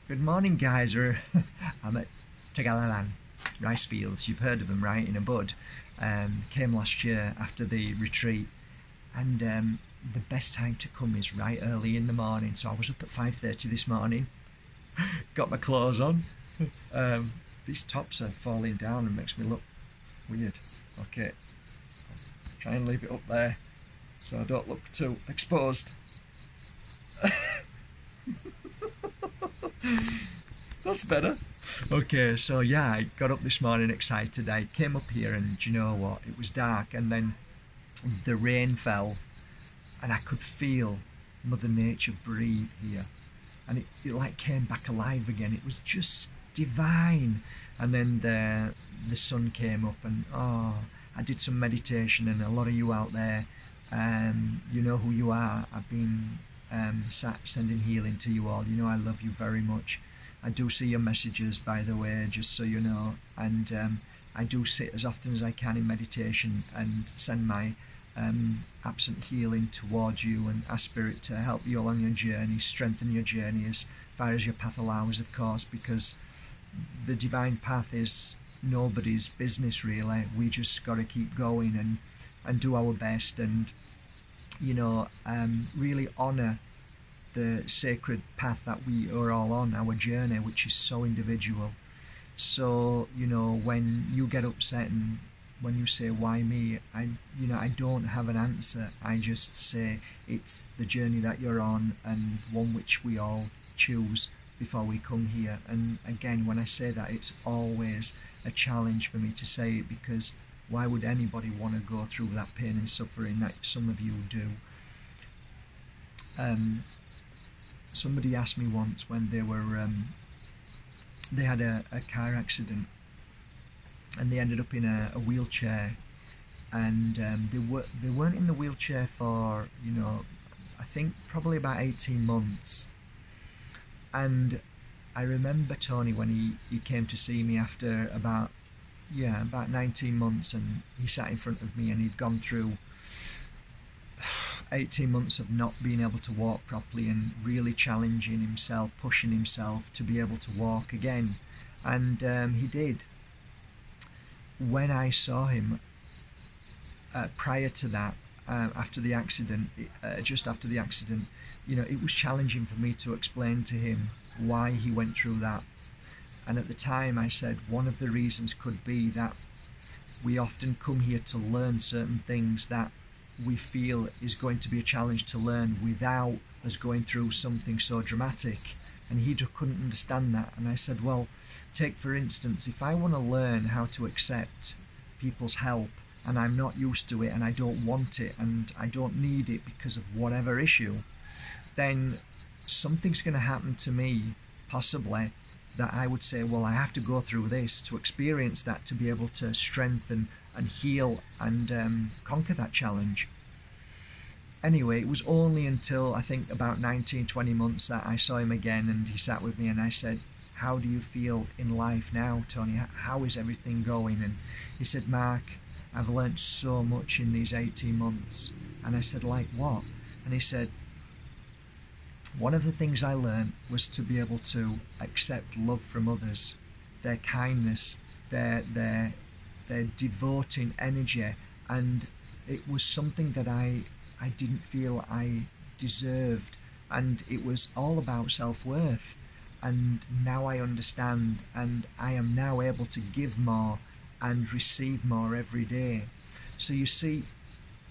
Good morning, guys. I'm at Tagalalan rice fields. You've heard of them, right? In a bud. Came last year after the retreat, and the best time to come is right early in the morning. So I was up at 5:30 this morning. Got my clothes on. These tops are falling down and makes me look weird. Okay, try and leave it up there so I don't look too exposed. That's better. Okay, so yeah, I got up this morning excited. I came up here and you know what? It was dark and then the rain fell and I could feel Mother Nature breathe here. And it like came back alive again. It was just divine. And then the sun came up and I did some meditation, and a lot of you out there, you know who you are. I've been sending healing to you all. You know I love you very much. I do see your messages, by the way, just so you know, and I do sit as often as I can in meditation and send my absent healing towards you and ask Spirit to help you along your journey, strengthen your journey as far as your path allows, of course, because the divine path is nobody's business really. We just got to keep going and do our best, and you know, really honour the sacred path that we are all on, our journey, which is so individual. So you know, when you get upset and when you say why me, I don't have an answer. I just say it's the journey that you're on, and one which we all choose before we come here. And again, when I say that, it's always a challenge for me to say it, because why would anybody want to go through that pain and suffering that some of you do? Somebody asked me once when they had a car accident and they ended up in a wheelchair, and they weren't in the wheelchair for, you know, I think probably about 18 months. And I remember Tony when he came to see me after about 19 months, and he sat in front of me and he'd gone through 18 months of not being able to walk properly and really challenging himself, pushing himself to be able to walk again. And he did. When I saw him prior to that, after the accident, just after the accident, you know, it was challenging for me to explain to him why he went through that. And at the time I said one of the reasons could be that we often come here to learn certain things that we feel is going to be a challenge to learn without us going through something so dramatic. And he just couldn't understand that. And I said, well, take for instance, if I want to learn how to accept people's help and I'm not used to it and I don't want it and I don't need it because of whatever issue, then something's going to happen to me, possibly, that I would say, well, I have to go through this to experience that, to be able to strengthen and heal and conquer that challenge. Anyway, it was only until I think about 19-20 months that I saw him again, and he sat with me and I said, how do you feel in life now, Tony? How is everything going? And he said, Mark, I've learnt so much in these 18 months. And I said, like what? And he said, one of the things I learned was to be able to accept love from others, their kindness, their devoting energy, and it was something that I didn't feel I deserved, and it was all about self-worth. And now I understand, and I am now able to give more and receive more every day. So you see,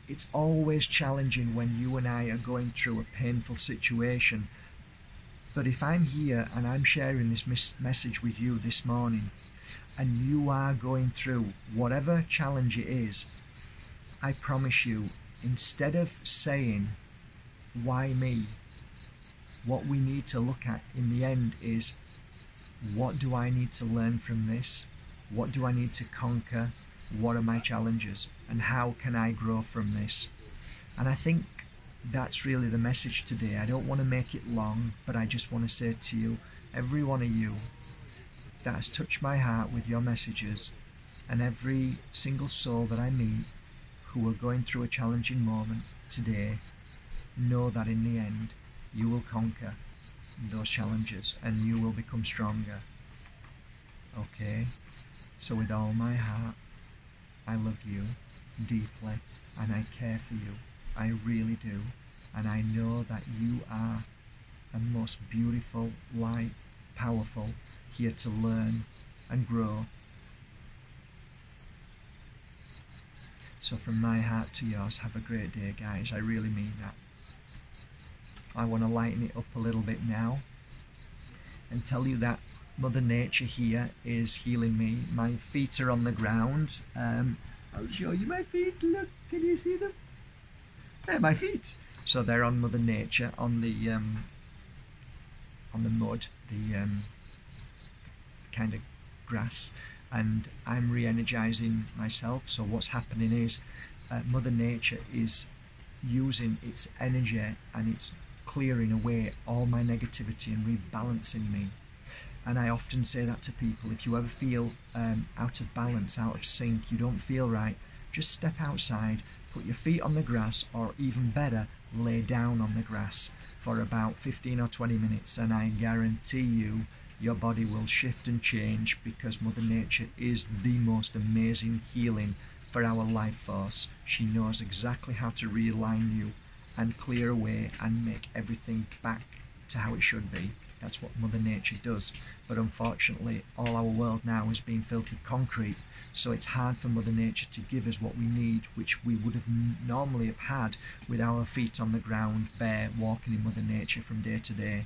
it's always challenging when you and I are going through a painful situation. But if I'm here and I'm sharing this message with you this morning, and you are going through whatever challenge it is, I promise you, instead of saying, why me? What we need to look at in the end is, what do I need to learn from this? What do I need to conquer? What are my challenges? And how can I grow from this? And I think that's really the message today. I don't want to make it long, but I just want to say to you, every one of you that has touched my heart with your messages, and every single soul that I meet who are going through a challenging moment today, know that in the end, you will conquer. those challenges, and you will become stronger. Okay? So with all my heart, I love you deeply, and I care for you. I really do. And I know that you are a most beautiful, light, powerful, here to learn and grow. So from my heart to yours, have a great day, guys. I really mean that. I want to lighten it up a little bit now and tell you that Mother Nature here is healing me. My feet are on the ground. I'll show you my feet. Look, can you see them? They're my feet. So they're on Mother Nature, on the mud, the kind of grass, and I'm re-energizing myself. So what's happening is Mother Nature is using its energy, and it's clearing away all my negativity and rebalancing me. And I often say that to people: if you ever feel out of balance, out of sync, you don't feel right, just step outside, put your feet on the grass, or even better, lay down on the grass for about 15 or 20 minutes, and I guarantee you your body will shift and change, because Mother Nature is the most amazing healing for our life force. She knows exactly how to realign you and clear away and make everything back to how it should be. That's what Mother Nature does. But unfortunately, all our world now is being filled with concrete, so it's hard for Mother Nature to give us what we need, which we would have normally have had with our feet on the ground, bare, walking in Mother Nature from day to day.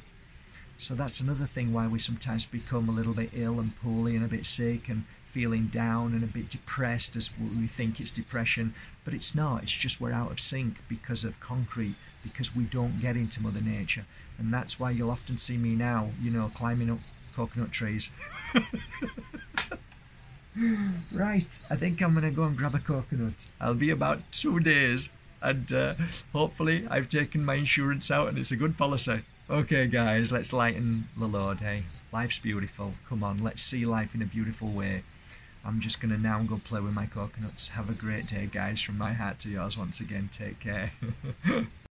So that's another thing why we sometimes become a little bit ill and poorly and a bit sick and feeling down and a bit depressed, as we think it's depression, but it's not. It's just we're out of sync because of concrete, because we don't get into Mother Nature. And that's why you'll often see me now, you know, climbing up coconut trees. Right, I think I'm going to go and grab a coconut. I'll be about 2 days, and hopefully I've taken my insurance out and it's a good policy. Okay guys, let's lighten the load, hey? Life's beautiful. Come on, let's see life in a beautiful way. I'm just going to now go play with my coconuts. Have a great day, guys. From my heart to yours once again. Take care.